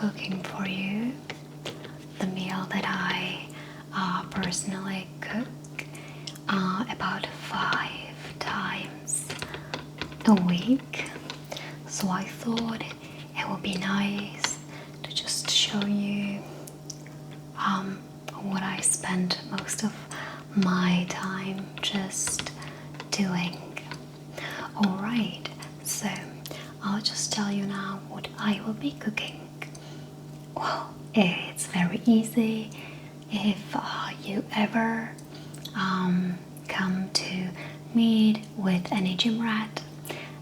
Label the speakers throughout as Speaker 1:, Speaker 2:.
Speaker 1: cooking for you the meal that I personally cook about 5 times a week. So I thought it would be nice to just show you what I spend most of my time just doing. Alright, so I'll just tell you now what I will be cooking. Well, it's very easy. If you ever come to meet with any gym rat,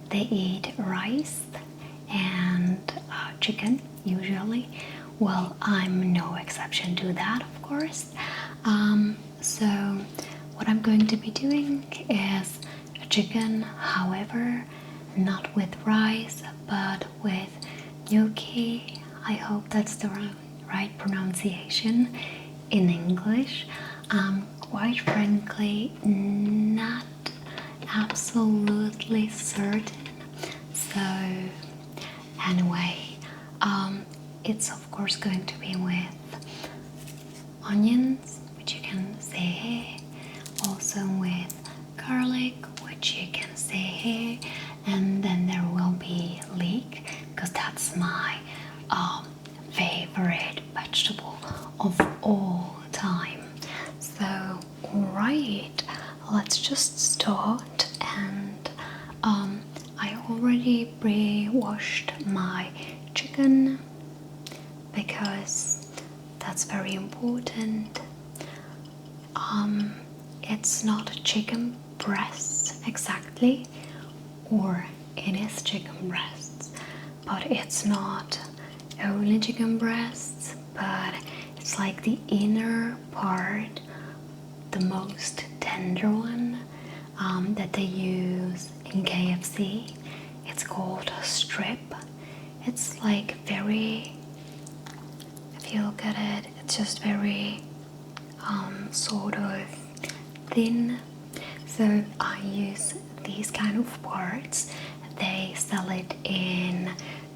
Speaker 1: they eat rice and chicken usually. Well, I'm no exception to that, of course. So what I'm going to be doing is a chicken, however, not with rice, but with gnocchi. I hope that's the right pronunciation in English. Quite frankly, not absolutely certain. So anyway, it's of course going to be with onions, which you can see here, also with garlic, which you can see here, and then there will be leek, because that's my favorite vegetable of all time. So alright, let's just start. And I already pre-washed my chicken because that's very important. It's not chicken breasts exactly, or it is chicken breasts, but it's not only chicken breasts, but it's like the inner part, the most tender one that they use in KFC. It's called a strip. It's like very, if you look at it, it's just very sort of thin. So I use these kind of parts. They sell it in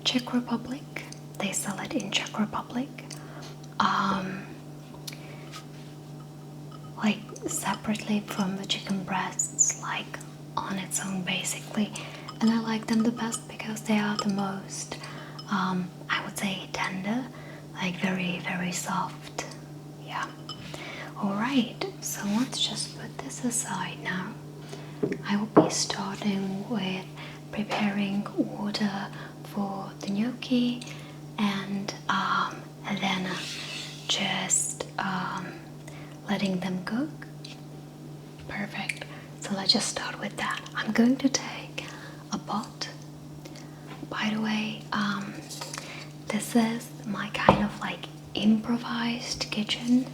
Speaker 1: Czech Republic. They sell it in Czech Republic. Like separately from the chicken breasts, like on its own basically. And I like them the best because they are the most, I would say, tender, like very, very soft. Yeah. Alright, so let's just put this aside now. I will be starting with preparing water for the gnocchi, and then just letting them cook. Perfect. So let's just start with that. I'm going to take a pot. By the way, this is my kind of like improvised kitchen.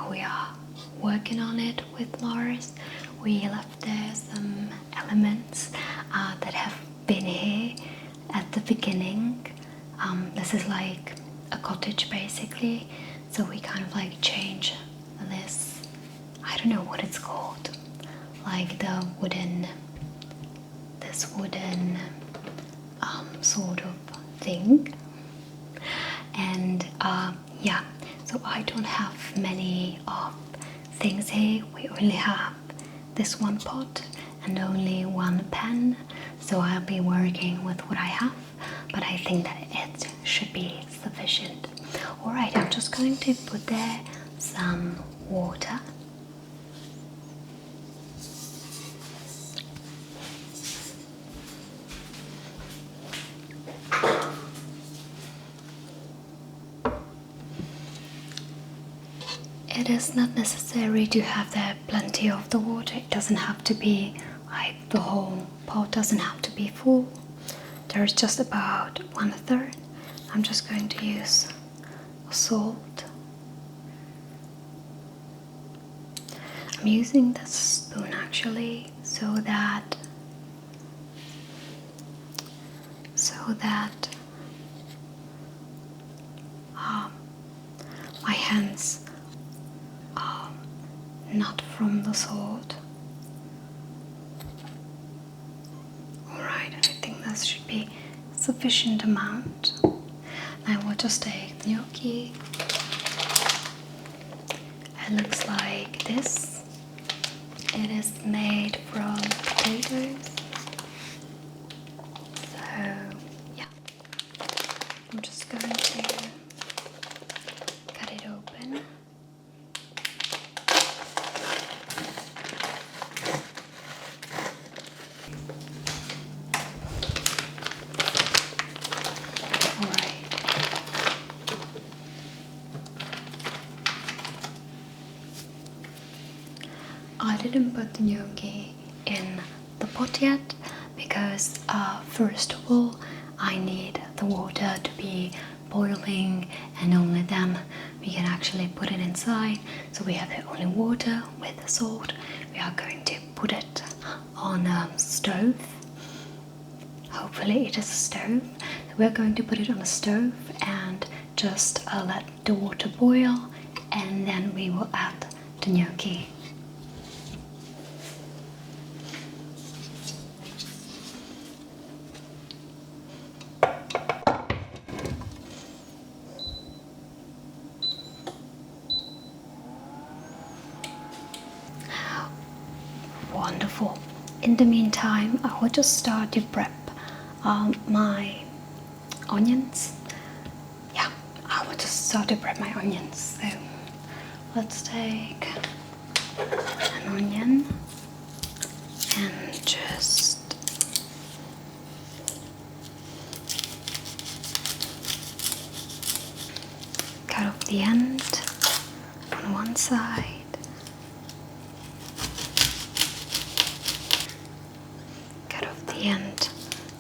Speaker 1: We are working on it with Lars. We left there some elements that have been here at the beginning. This is like a cottage basically, so we kind of like change this, I don't know what it's called, like the wooden, this wooden sort of thing. And yeah, so I don't have many of things here. We only have this one pot and only one pan, so I'll be working with what I have, but I think that it should be sufficient. Alright, I'm just going to put there some water. It is not necessary to have there plenty of the water. It doesn't have to be like the whole pot doesn't have to be full. There's just about 1/3. I'm just going to use salt. I'm using this spoon actually so that my hands are not from the salt. Alright, I think this should be sufficient amount. I will just take the gnocchi. It looks like this. It is made from potatoes. So yeah, I'm just going to cut it open. I didn't put the gnocchi in the pot yet because first of all I need the water to be boiling, and only then we can actually put it inside. So we have the only water with the salt. We are going to put it on a stove. Hopefully it is a stove. So we're going to put it on a stove and just let the water boil, and then we will add the gnocchi. Wonderful. In the meantime, I will just start to prep my onions. Yeah, I will just start to prep my onions. So let's take an onion and just cut off the end on one side. End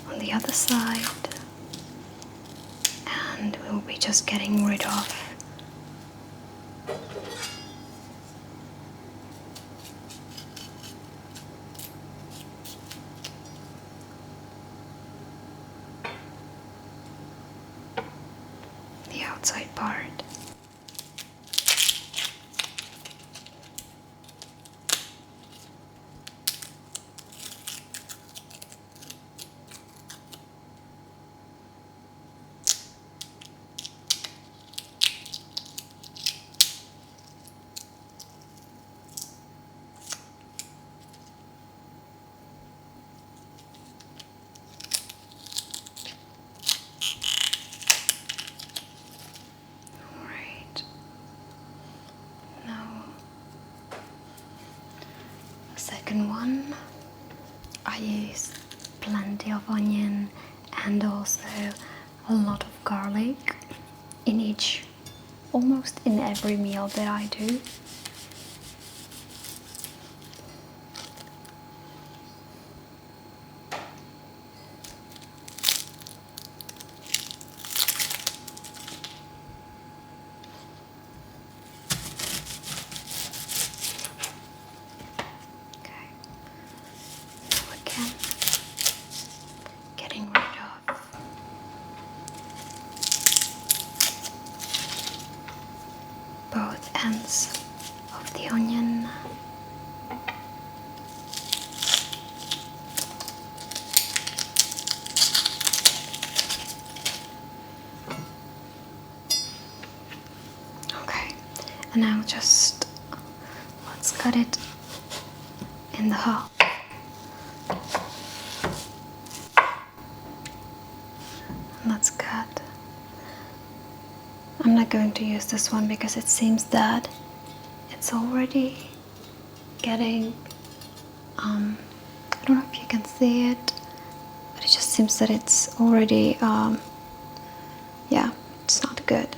Speaker 1: on the other side, and we'll be just getting rid of the outside part. Second one, I use plenty of onion and also a lot of garlic in almost in every meal that I do. Getting rid of both ends of the onion. Okay, and now let's cut it in the half. Let's cut. I'm not going to use this one because it seems that it's already getting, I don't know if you can see it, but it just seems that it's already, yeah, it's not good.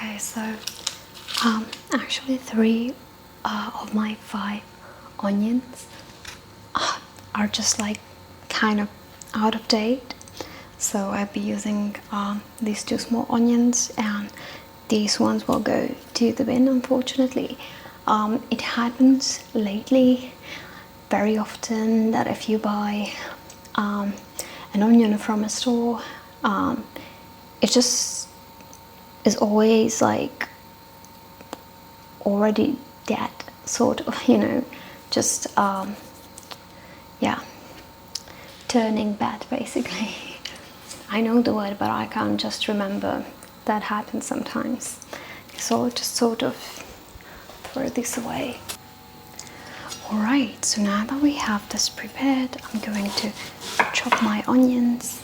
Speaker 1: Okay, so actually 3 of my 5 onions are just like kind of out of date. So I'll be using these 2 small onions, and these ones will go to the bin, unfortunately. It happens lately very often that if you buy an onion from a store, it just is always like already dead, sort of, you know, just yeah, turning bad basically. I know the word, but I can't just remember. That happens sometimes. So I'll just sort of throw this away. Alright, so now that we have this prepared, I'm going to chop my onions.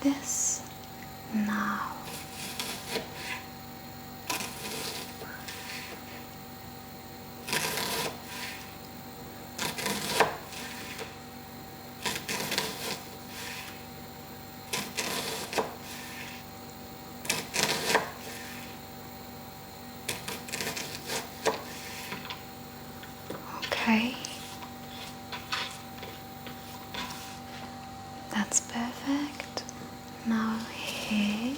Speaker 1: This now. Okay, that's perfect. Now here.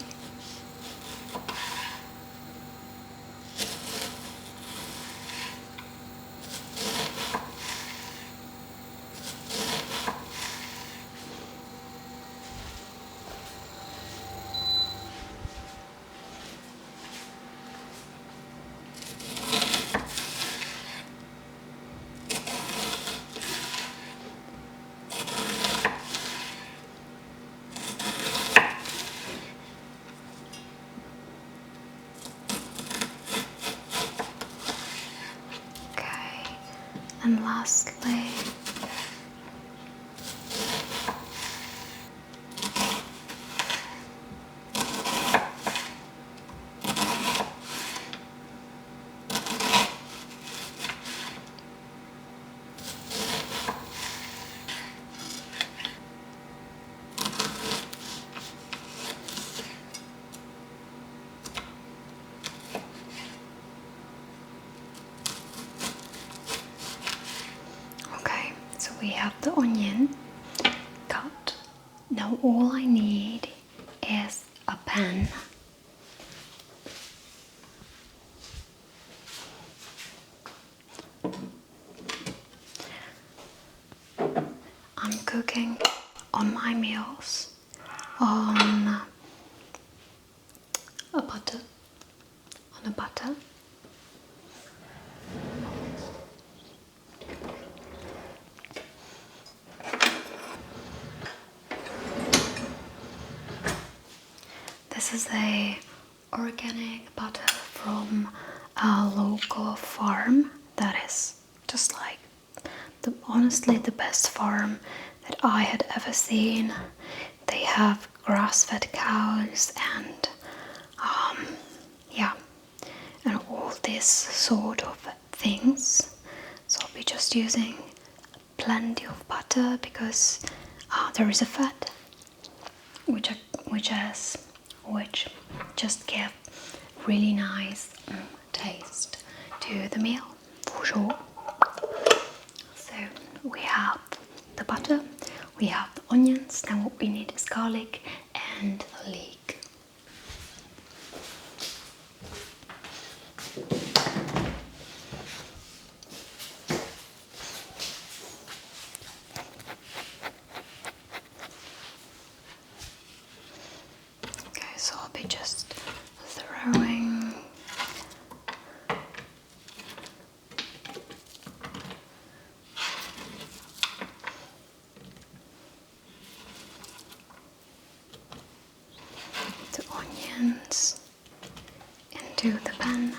Speaker 1: And lastly, okay, so we have the onion cut. Now all I need is a pan. I'm cooking on my meals on a butter. This is a organic butter from a local farm that is just like honestly the best farm that I had ever seen. They have grass-fed cows and yeah, and all this sort of things. So I'll be just using plenty of butter because there is a fat which just give really nice taste to the meal for sure. So we have the butter, we have the onions, now what we need is garlic and leek. Okay, so I'll be just throwing the onions into the pan.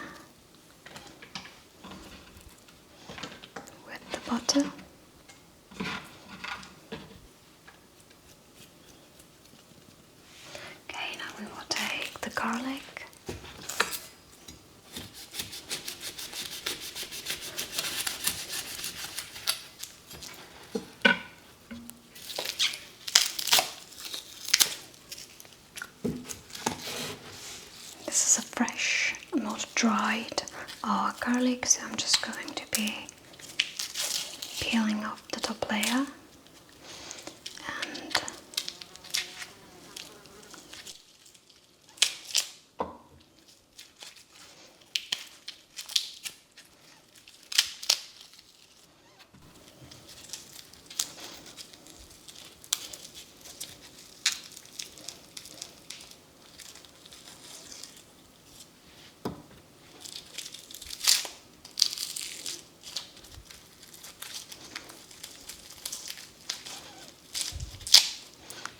Speaker 1: our garlic, so I'm just going to be peeling off the top layer and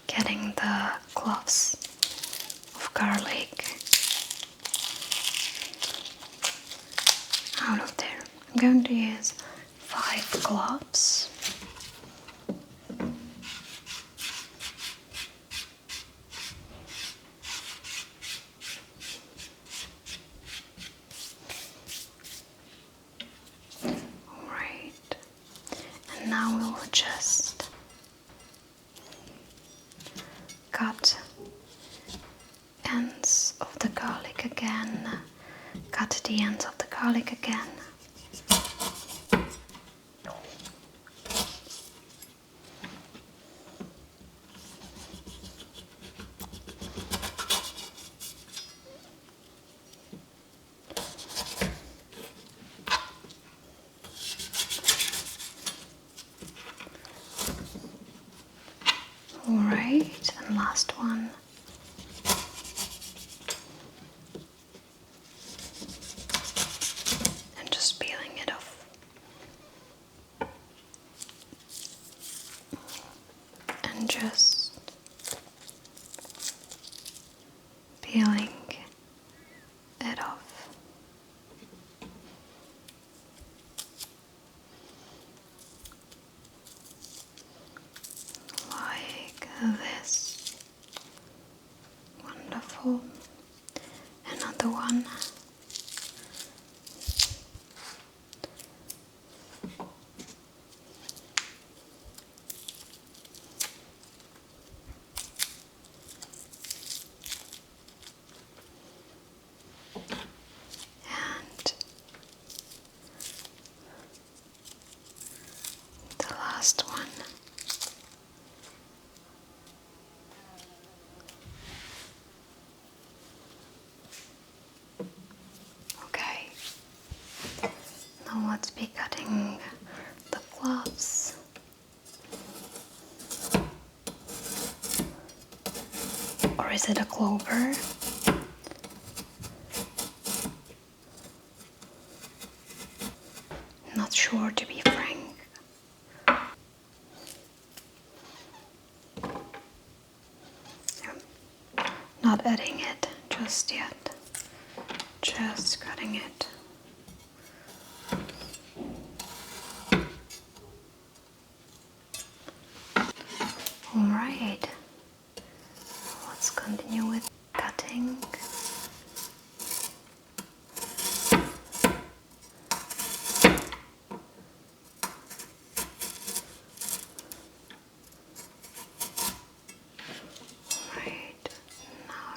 Speaker 1: getting the cloves of garlic out of there. I'm going to use 5 cloves. Alright, and now we'll just cut ends of the garlic again. Cut the ends of the garlic again. Alright, and last one. And just peeling it off. And just peeling it off. Like this. Wonderful. Another one. And the last one. Okay, now let's be cutting the cloves. Or is it a clover? Not sure, to be frank. Not adding it just yet. Just cutting it. Alright, let's continue with cutting. Alright, now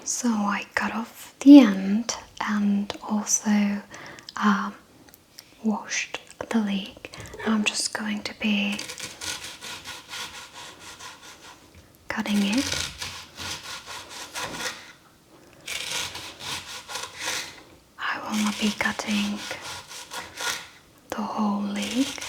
Speaker 1: So I cut off the end and also washed the leek. Now I'm just going to be cutting it. I will not be cutting the whole leek.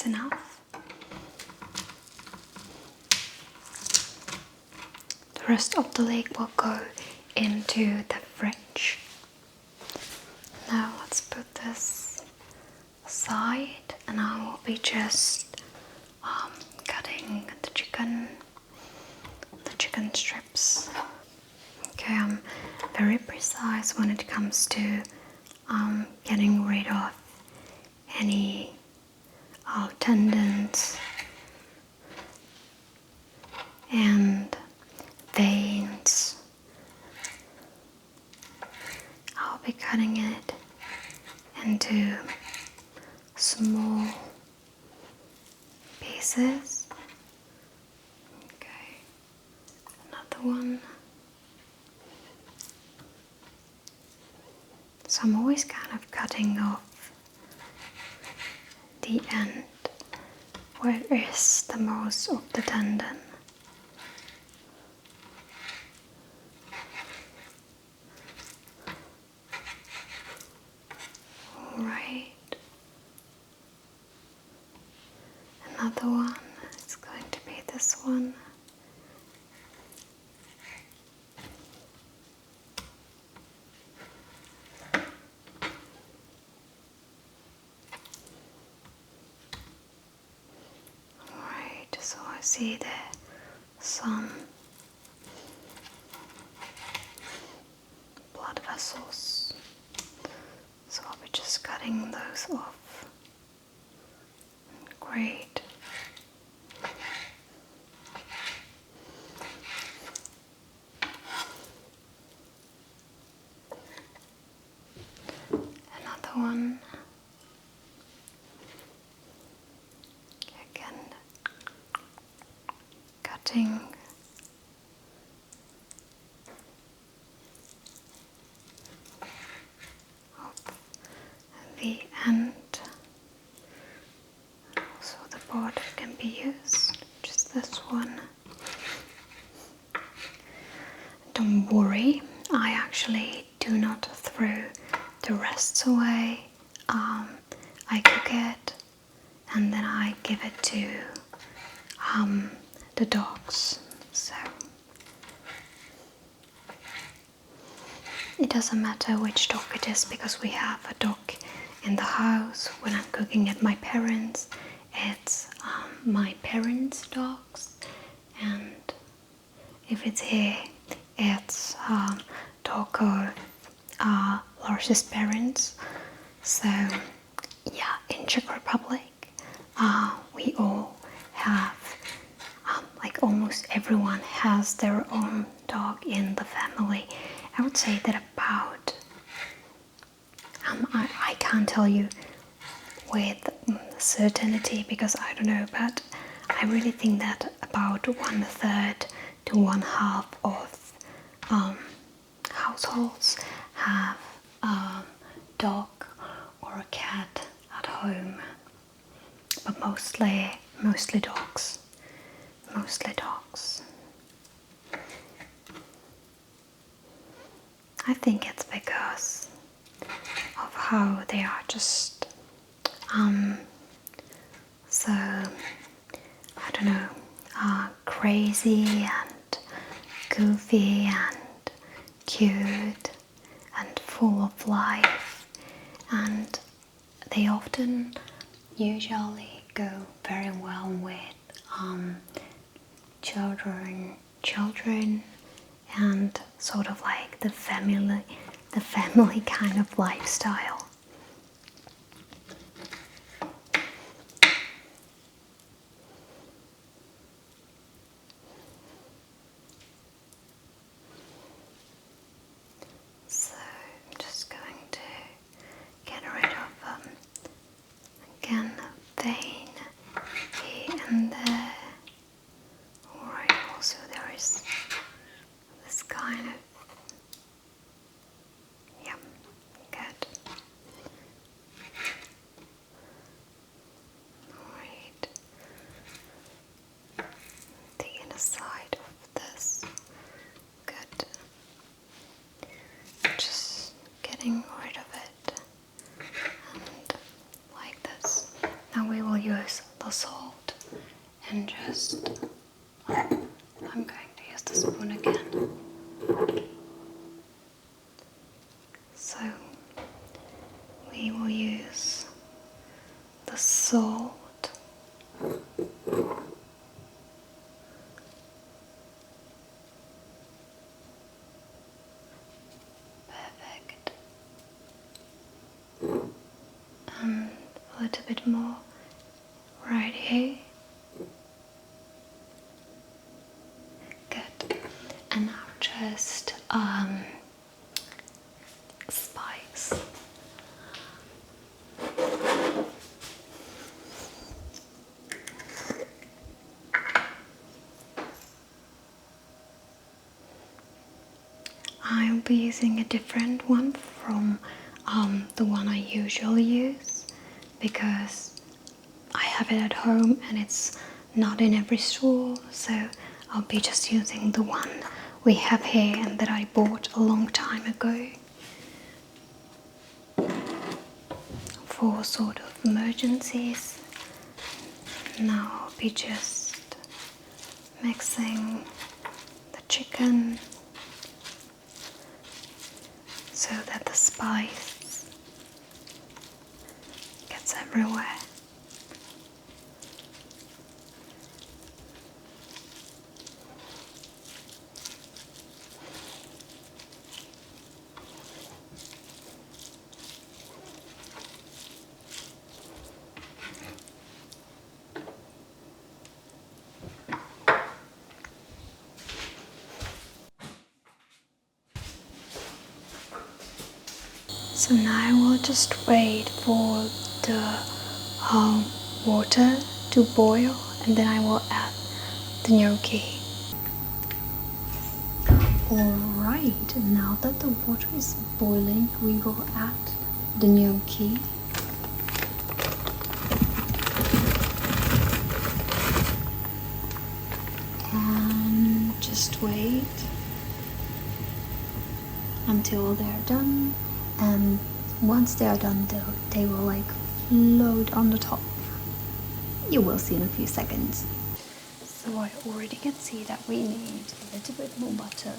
Speaker 1: Enough. The rest of the leek will go into the fridge. Now let's put this aside, and I will be just cutting the chicken strips. Okay, I'm very precise when it comes to getting rid of any tendons and veins. I'll be cutting it into small pieces. Okay, another one. So I'm always kind of cutting off the end where is the most of the tendon. Alright. Another one is going to be this one. So I see there some blood vessels, so I'll be just cutting those off. Great. Another one. Cutting up the end, so the board can be used, just this one. Don't worry, I actually do not throw the rest away. I cook it and then I give it to the dogs, so it doesn't matter which dog it is, because we have a dog in the house. When I'm cooking at my parents', it's my parents' dogs, and if it's here, it's dog of Lars' parents. So yeah, in Czech Republic, we all have like almost everyone has their own dog in the family. I would say that about I can't tell you with certainty because I don't know, but I really think that about 1/3 to 1/2 of households have a dog or a cat at home, but mostly dogs. Mostly dogs. I think it's because of how they are just so, I don't know, crazy and goofy and cute and full of life, and they often usually go very well with children and sort of like the family kind of lifestyle. So I'm just going to get rid of again the vein here and there. Alright, also there is this kind of, yeah, good. Alright, the inner side of this, good. Just getting rid of it, and like this. Now we will use the salt and just, I'm going to use the spoon again. So we will use the salt. Perfect. And a little bit more right here. Good. And now just spice. I'll be using a different one from the one I usually use because I have it at home and it's not in every store, so I'll be just using the one we have here and that I bought a long time ago for sort of emergencies. Now I'll be just mixing the chicken so that the spice gets everywhere. So now I will just wait for the water to boil and then I will add the gnocchi. Alright, now that the water is boiling, we will add the gnocchi. And just wait until they're done. And once they are done, they will like float on the top. You will see in a few seconds. So I already can see that we need a little bit more butter.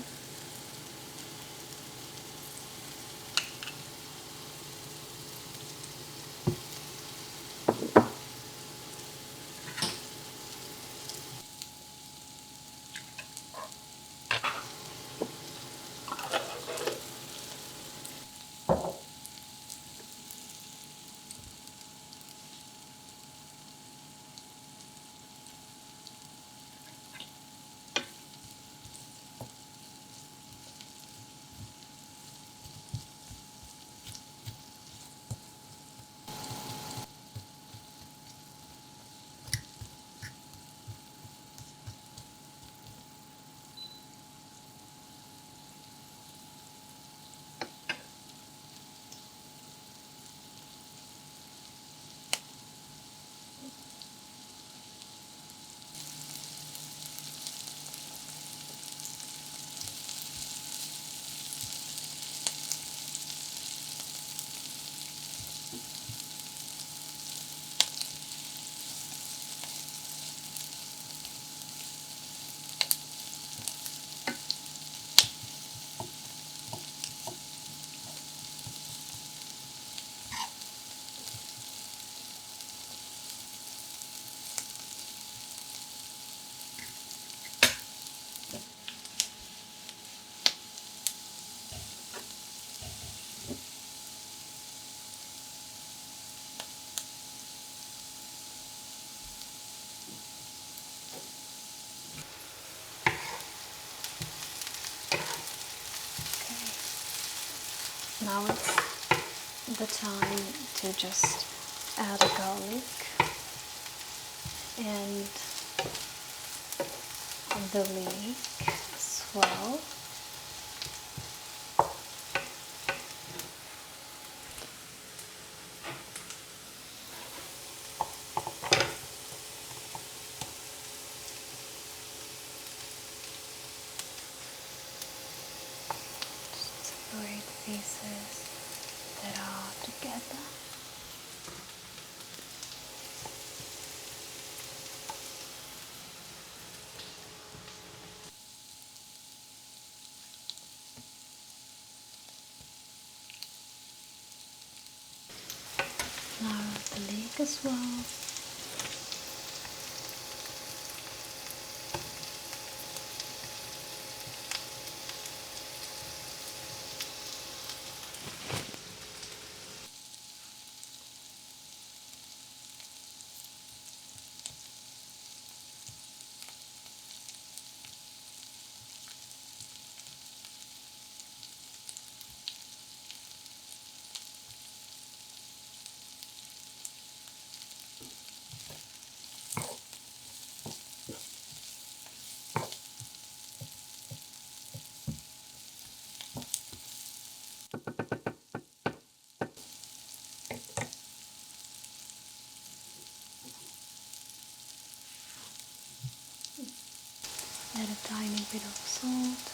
Speaker 1: Now it's the time to just add a garlic and the leek as well. Separate pieces that are together. Now the leek as well. Add a tiny bit of salt.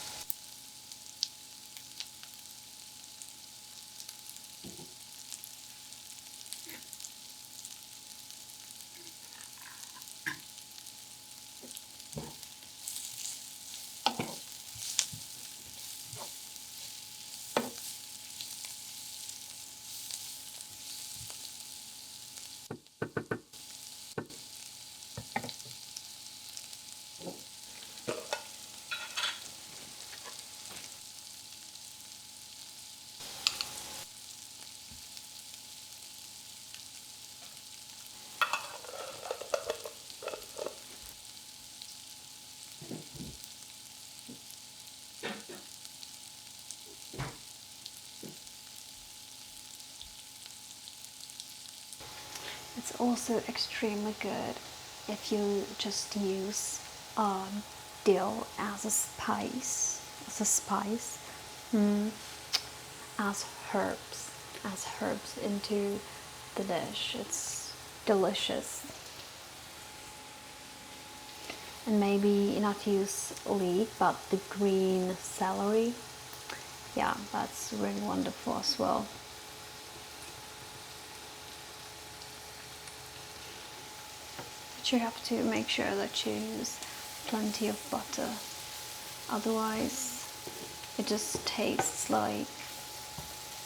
Speaker 1: It's also extremely good if you just use dill as a spice, mm, as herbs into the dish. It's delicious. And maybe not use leek, but the green celery. Yeah, that's really wonderful as well. But you have to make sure that you use plenty of butter. Otherwise, it just tastes like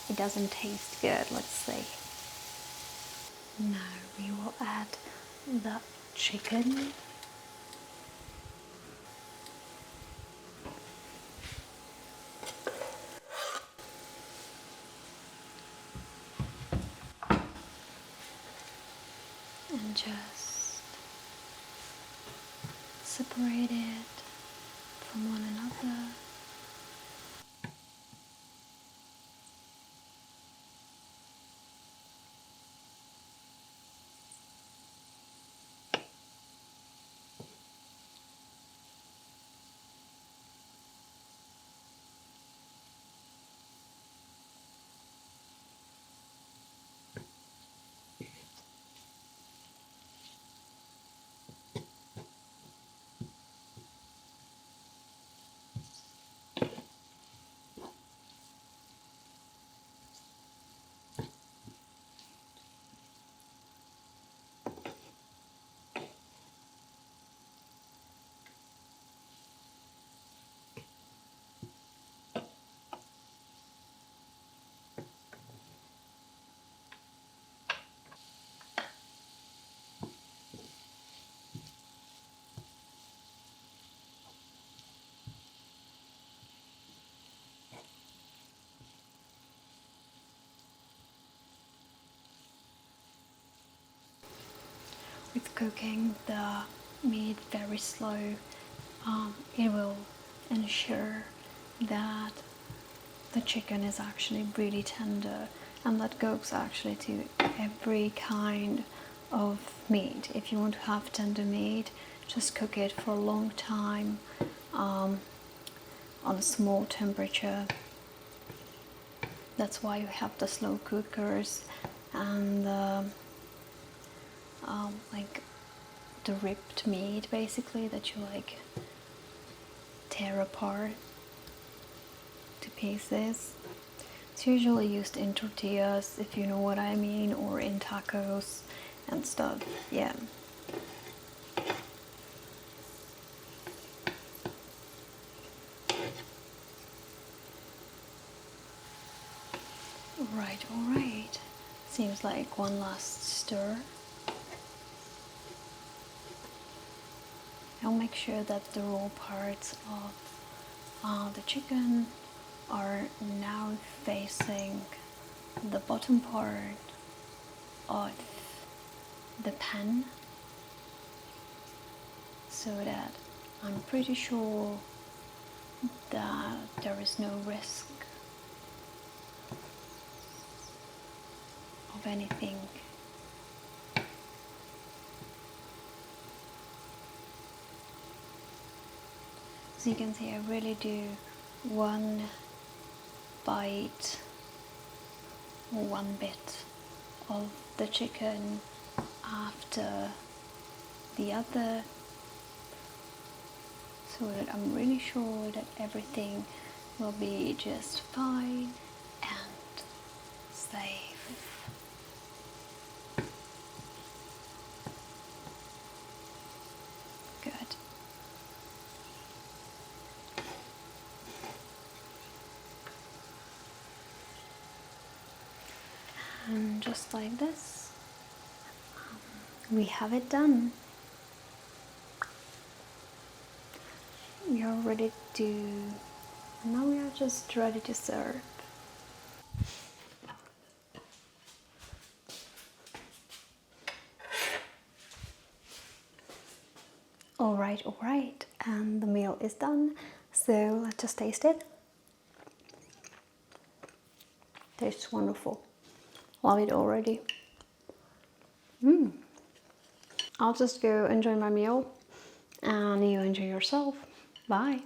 Speaker 1: it doesn't taste good, let's say. Now we will add the chicken. And just separate it from one another. With cooking the meat very slow, it will ensure that the chicken is actually really tender, and that goes actually to every kind of meat. If you want to have tender meat, just cook it for a long time on a small temperature. That's why you have the slow cookers and like the ripped meat, basically, that you like tear apart to pieces. It's usually used in tortillas, if you know what I mean, or in tacos and stuff. Yeah. All right. Seems like one last stir. I'll make sure that the raw parts of the chicken are now facing the bottom part of the pan, so that I'm pretty sure that there is no risk of anything. So you can see I really do one bite or one bit of the chicken after the other, so that I'm really sure that everything will be just fine and safe. Good. And just like this, we have it done. We are ready to, now we are just ready to serve. All right, and the meal is done, so let's just taste it. Tastes wonderful. Love it already. I'll just go enjoy my meal, and you enjoy yourself. Bye.